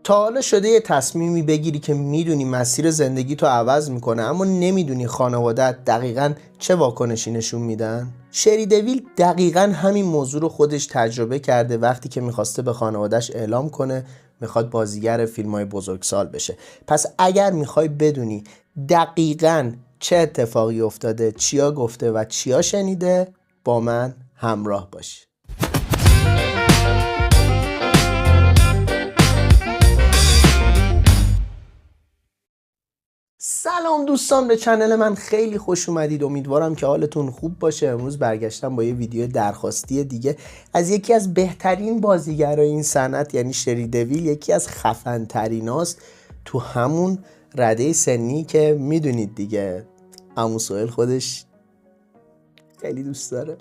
تا حالا شده یه تصمیمی بگیری که میدونی مسیر زندگی تو عوض میکنه اما نمیدونی خانواده‌ات دقیقاً چه واکنشی نشون میدن؟ شری دویل دقیقاً همین موضوع رو خودش تجربه کرده وقتی که میخواسته به خانواده‌اش اعلام کنه میخواد بازیگر فیلم‌های بزرگسال بشه. پس اگر میخوای بدونی دقیقاً چه اتفاقی افتاده، چیا گفته و چیا شنیده، با من همراه باش. سلام دوستان، به چنل من خیلی خوش اومدید. امیدوارم که حالتون خوب باشه. امروز برگشتم با یه ویدیو درخواستی دیگه از یکی از بهترین بازیگرای این صنعت، یعنی شری دویل. یکی از خفن تریناست تو همون رده سنی که میدونید دیگه. عمو سهیل خودش خیلی دوست داره.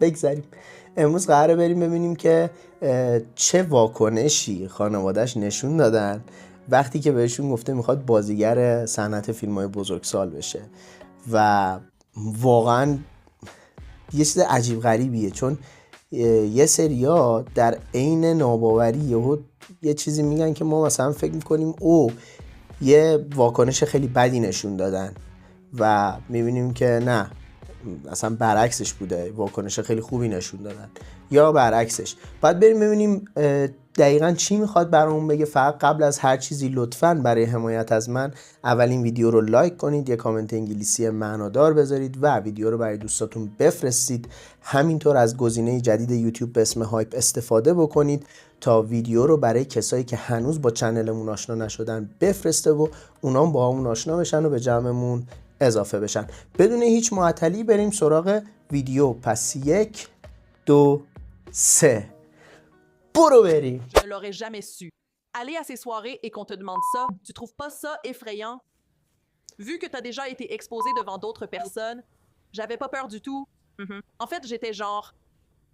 بگذاریم امروز قراره بریم ببینیم که چه واکنشی خانواده‌اش نشون دادن وقتی که بهشون گفته میخواد بازیگر صنعت فیلم‌های بزرگسال بشه. و واقعا یه چیز عجیب غریبیه، چون یه سریا در عین ناباوری یه چیزی میگن که ما مثلا فکر میکنیم او یه واکنش خیلی بدی نشون دادن و میبینیم که نه، اصلا برعکسش بوده، واکنش خیلی خوبی نشون دادن، یا برعکسش. باید بریم ببینیم دقیقاً چی میخواد برامون بگه. فقط قبل از هر چیزی لطفاً برای حمایت از من اولین ویدیو رو لایک کنید، یه کامنت انگلیسی معنادار بذارید و ویدیو رو برای دوستاتون بفرستید. همینطور از گزینه جدید یوتیوب به اسم هایپ استفاده بکنید تا ویدیو رو برای کسایی که هنوز با چنلمون آشنا نشدن بفرسته و اونام با همون آشنا بشن و به جمعمون اضافه بشن. بدون هیچ معطلی بریم سراغ ویدیو. پس 1 2 3 برو بریم. Je ne l'aurais jamais su. Aller à ces soirées et qu'on te demande ça, tu trouves pas ça effrayant? Vu que t'as déjà été exposé devant d'autres personnes, j'avais pas peur du tout. En fait, j'étais genre...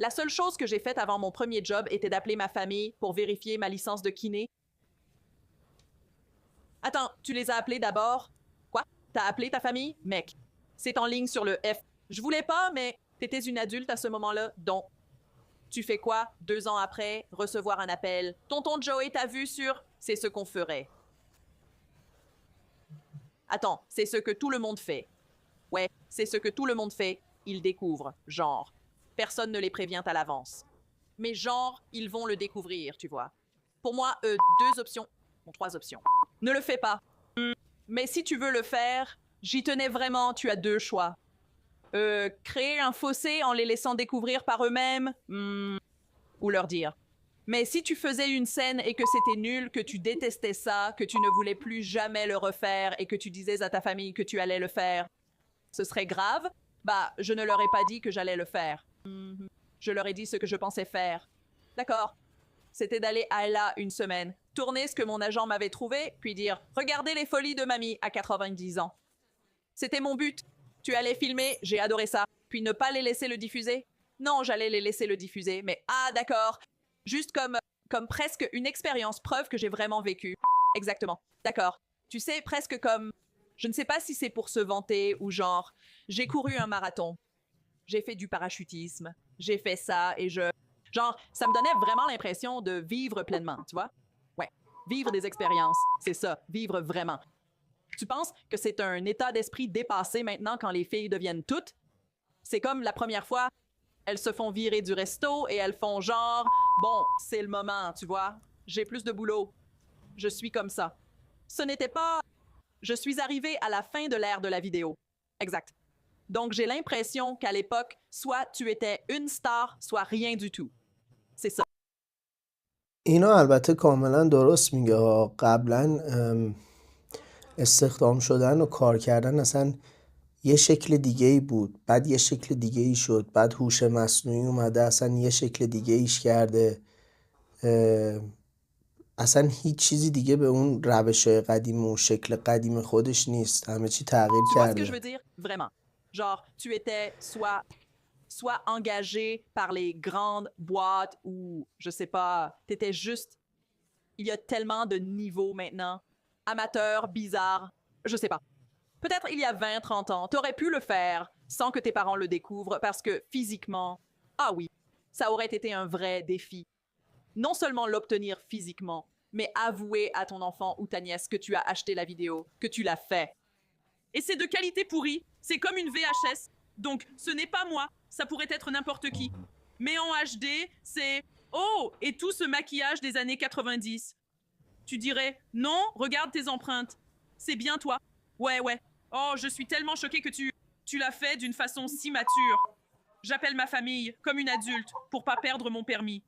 La seule chose que j'ai faite avant mon premier job était d'appeler ma famille pour vérifier ma licence de kiné. Attends, tu les as appelés d'abord? Quoi? T'as appelé ta famille? Mec, c'est en ligne sur le F. Je voulais pas, mais t'étais une adulte à ce moment-là, donc... Tu fais quoi 2 ans après, recevoir un appel? Tonton Joey t'a vu sur... C'est ce qu'on ferait. Attends, c'est ce que tout le monde fait. Ouais, c'est ce que tout le monde fait. Ils découvrent, genre. Personne ne les prévient à l'avance. Mais genre, ils vont le découvrir, tu vois. Pour moi, 2 options. Bon, 3 options. Ne le fais pas. Mais si tu veux le faire, j'y tenais vraiment, tu as 2 choix. Créer un fossé en les laissant découvrir par eux-mêmes, ou leur dire. Mais si tu faisais une scène et que c'était nul, que tu détestais ça, que tu ne voulais plus jamais le refaire et que tu disais à ta famille que tu allais le faire, ce serait grave? Bah, je ne leur ai pas dit que j'allais le faire. Je leur ai dit ce que je pensais faire. D'accord. C'était d'aller à là une semaine, tourner ce que mon agent m'avait trouvé, puis dire « Regardez les folies de mamie à 90 ans ». C'était mon but. Tu allais filmer, j'ai adoré ça. Puis ne pas les laisser le diffuser? Non, j'allais les laisser le diffuser, mais ah d'accord. Juste comme presque une expérience preuve que j'ai vraiment vécu. Exactement. D'accord. Tu sais, presque comme... Je ne sais pas si c'est pour se vanter ou genre... J'ai couru un marathon. J'ai fait du parachutisme. J'ai fait ça et je... Genre, ça me donnait vraiment l'impression de vivre pleinement, tu vois? Ouais. Vivre des expériences. C'est ça. Vivre vraiment. Tu penses que c'est un état d'esprit dépassé maintenant quand les filles deviennent toutes? C'est comme la première fois, elles se font virer du resto et elles font genre « Bon, c'est le moment, tu vois, j'ai plus de boulot. Je suis comme ça. » Ce n'était pas... Je suis arrivée à la fin de l'ère de la vidéo. Exact. Donc j'ai l'impression qu'à l'époque, soit tu étais une star, soit rien du tout. C'est ça. اینا البته کاملا درست میگه ها. قبلا استخدام شدن و کار کردن اصلا یه شکل دیگه ای بود، بعد یه شکل دیگه ای شد، بعد هوش مصنوعی اومده اصلا یه شکل دیگه ایش کرده. اصلا هیچ چیزی دیگه به اون روش قدیم و شکل قدیم خودش نیست. همه چی تغییر Tu vois ce que je کرده. veux dire? Vraiment. Genre, tu étais soit engagé par les grandes boîtes ou, je sais pas, t'étais juste... Il y a tellement de niveaux maintenant. Amateur, bizarre, je sais pas. Peut-être il y a 20, 30 ans, t'aurais pu le faire sans que tes parents le découvrent parce que physiquement, ah oui, ça aurait été un vrai défi. Non seulement l'obtenir physiquement, mais avouer à ton enfant ou ta nièce que tu as acheté la vidéo, que tu l'as fait. Et c'est de qualité pourrie, c'est comme une VHS. Donc, ce n'est pas moi, ça pourrait être n'importe qui. Mais en HD, c'est « Oh, et tout ce maquillage des années 90 ». Tu dirais « Non, regarde tes empreintes. C'est bien toi. Ouais, ouais. Oh, je suis tellement choquée que tu l'as fait d'une façon si mature. J'appelle ma famille, comme une adulte, pour pas perdre mon permis.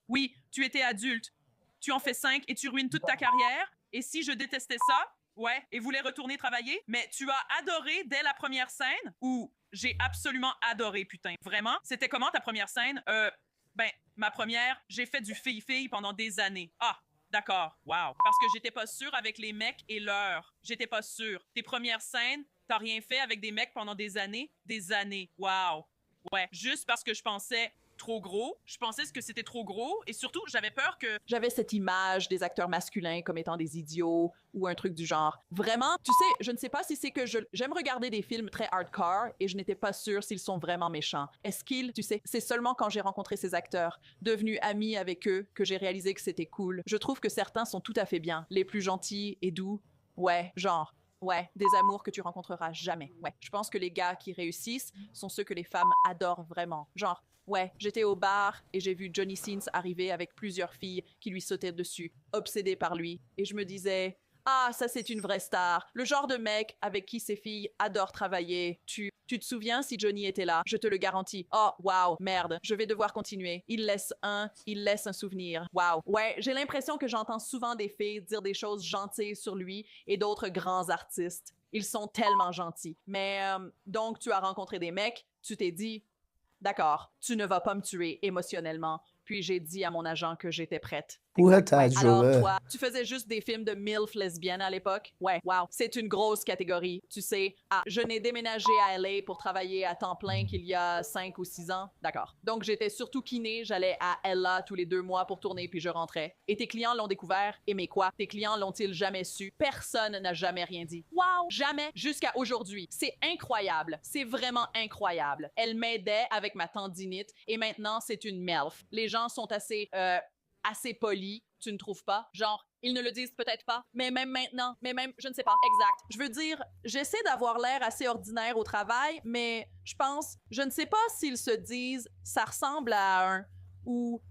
Oui, tu étais adulte. Tu en fais 5 et tu ruines toute ta carrière. Et si je détestais ça, ouais, et voulais retourner travailler, mais tu as adoré dès la première scène ou j'ai absolument adoré, putain. Vraiment? C'était comment ta première scène? Ben, ma première, j'ai fait du fille-fille pendant des années. Ah, d'accord, wow. Parce que j'étais pas sûre avec les mecs et l'heure. J'étais pas sûre. Tes premières scènes, t'as rien fait avec des mecs pendant des années? Des années, wow. Ouais, juste parce que je pensais trop gros. Je pensais que c'était trop gros et surtout, j'avais peur que... J'avais cette image des acteurs masculins comme étant des idiots ou un truc du genre. Vraiment, tu sais, je ne sais pas si c'est que j'aime regarder des films très hardcore et je n'étais pas sûre s'ils sont vraiment méchants. Est-ce qu'ils, tu sais, c'est seulement quand j'ai rencontré ces acteurs, devenu amie avec eux, que j'ai réalisé que c'était cool. Je trouve que certains sont tout à fait bien, les plus gentils et doux. Ouais, genre... Ouais, des amours que tu rencontreras jamais. Ouais, je pense que les gars qui réussissent sont ceux que les femmes adorent vraiment. Genre, ouais, j'étais au bar et j'ai vu Johnny Sins arriver avec plusieurs filles qui lui sautaient dessus, obsédées par lui. Et je me disais, ah, ça c'est une vraie star. Le genre de mec avec qui ces filles adorent travailler. Tu te souviens si Johnny était là? Je te le garantis. Oh, wow, merde, je vais devoir continuer. Il laisse un souvenir. Wow. Ouais, j'ai l'impression que j'entends souvent des filles dire des choses gentilles sur lui et d'autres grands artistes. Ils sont tellement gentils. Mais, donc, tu as rencontré des mecs, tu t'es dit, d'accord, tu ne vas pas me tuer émotionnellement. Puis j'ai dit à mon agent que j'étais prête. کوه Ouais. Alors تجربه. toi, tu faisais juste des films de MILF lesbiennes à l'époque? Ouais, wow, c'est une grosse catégorie. Tu sais, je n'ai déménagé à LA pour travailler à temps plein qu'il y a 5 ou 6 ans. D'accord. Donc j'étais surtout kiné, j'allais à LA tous les 2 mois pour tourner puis je rentrais. Et tes clients l'ont découvert? Et mais quoi? Tes clients l'ont-ils jamais su? Personne n'a jamais rien dit. Wow, jamais jusqu'à aujourd'hui. C'est incroyable. C'est vraiment incroyable. Elle m'aidait avec ma tendinite et maintenant c'est une MILF. Les gens sont assez polis, tu ne trouves pas? Genre, ils ne le disent peut-être pas, mais même maintenant, mais même, je ne sais pas, exact. Je veux dire, j'essaie d'avoir l'air assez ordinaire au travail, mais je ne sais pas s'ils se disent, ça ressemble à un, ou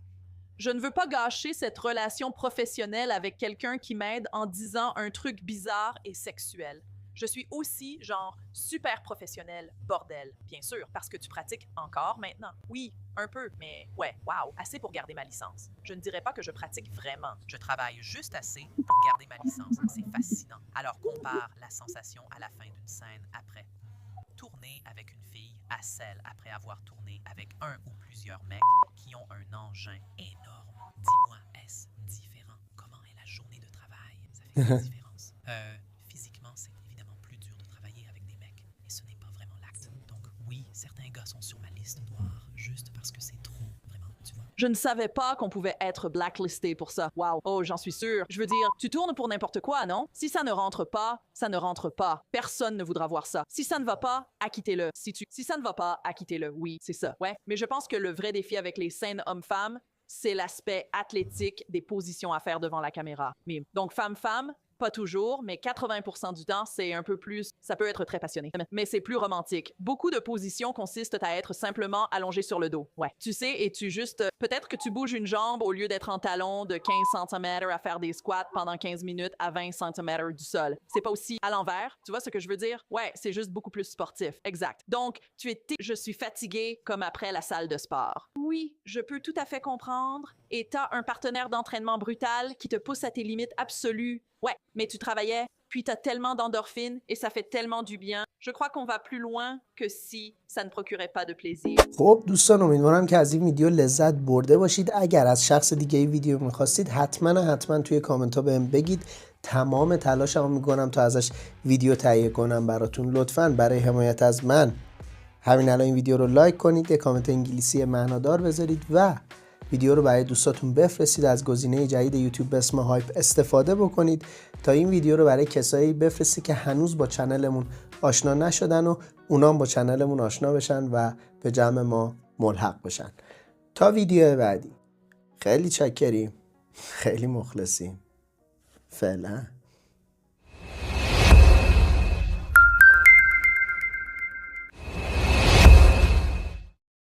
je ne veux pas gâcher cette relation professionnelle avec quelqu'un qui m'aide en disant un truc bizarre et sexuel. Je suis aussi, genre, super professionnelle, bordel. Bien sûr, parce que tu pratiques encore maintenant. Oui, un peu, mais ouais, wow, assez pour garder ma licence. Je ne dirais pas que je pratique vraiment. Je travaille juste assez pour garder ma licence. C'est fascinant. Alors compare la sensation à la fin d'une scène après. Tourner avec une fille à celle après avoir tourné avec un ou plusieurs mecs qui ont un engin énorme. Dis-moi, est-ce différent? Comment est la journée de travail? Ça fait quelle différence? Physiquement, c'est évidemment plus dur de travailler avec des mecs. Et ce n'est pas vraiment l'acte. Donc oui, certains gars sont sur ma liste noire juste parce que c'est trop, vraiment, tu vois. Je ne savais pas qu'on pouvait être blacklisté pour ça. Wow. Oh, j'en suis sûre. Je veux dire, tu tournes pour n'importe quoi, non? Si ça ne rentre pas, ça ne rentre pas. Personne ne voudra voir ça. Si ça ne va pas, acquittez-le. Si ça ne va pas, acquittez-le. Oui, c'est ça. Ouais. Mais je pense que le vrai défi avec les scènes hommes-femmes, c'est l'aspect athlétique des positions à faire devant la caméra. Mais donc femme-femme, pas toujours, mais 80% du temps, c'est un peu plus... Ça peut être très passionné, mais c'est plus romantique. Beaucoup de positions consistent à être simplement allongé sur le dos. Ouais. Tu sais, et tu juste... peut-être que tu bouges une jambe au lieu d'être en talon de 15 cm à faire des squats pendant 15 minutes à 20 cm du sol. C'est pas aussi à l'envers. Tu vois ce que je veux dire? Ouais, c'est juste beaucoup plus sportif. Exact. Donc, je suis fatiguée comme après la salle de sport. Oui, je peux tout à fait comprendre. Et t'as un partenaire d'entraînement brutal qui te pousse à tes limites absolues. Ouais, mais tu travaillais, puis t'as tellement d'endorphines et ça fait tellement du bien. Je crois qu'on va plus loin que si ça ne procurait pas de plaisir. خب دوستان امیدوارم که از این ویدیو لذت برده باشید. اگر از شخص دیگه این ویدیو میخواستید حتما توی کامنت ها بهم بگید. تمام تلاشمو میکنم تا ازش ویدیو تهیه کنم براتون. لطفاً برای حمایت از من همین الان این ویدیو رو لایک کنید، یه کامنت انگلیسی معنادار بذارید و ویدیو رو برای دوستاتون بفرستید. از گزینه جدید یوتیوب به اسم هایپ استفاده بکنید تا این ویدیو رو برای کسایی بفرستید که هنوز با چنلمون آشنا نشدن و اونام با چنلمون آشنا بشن و به جمع ما ملحق بشن. تا ویدیو بعدی خیلی چاکریم، خیلی مخلصیم. فعلا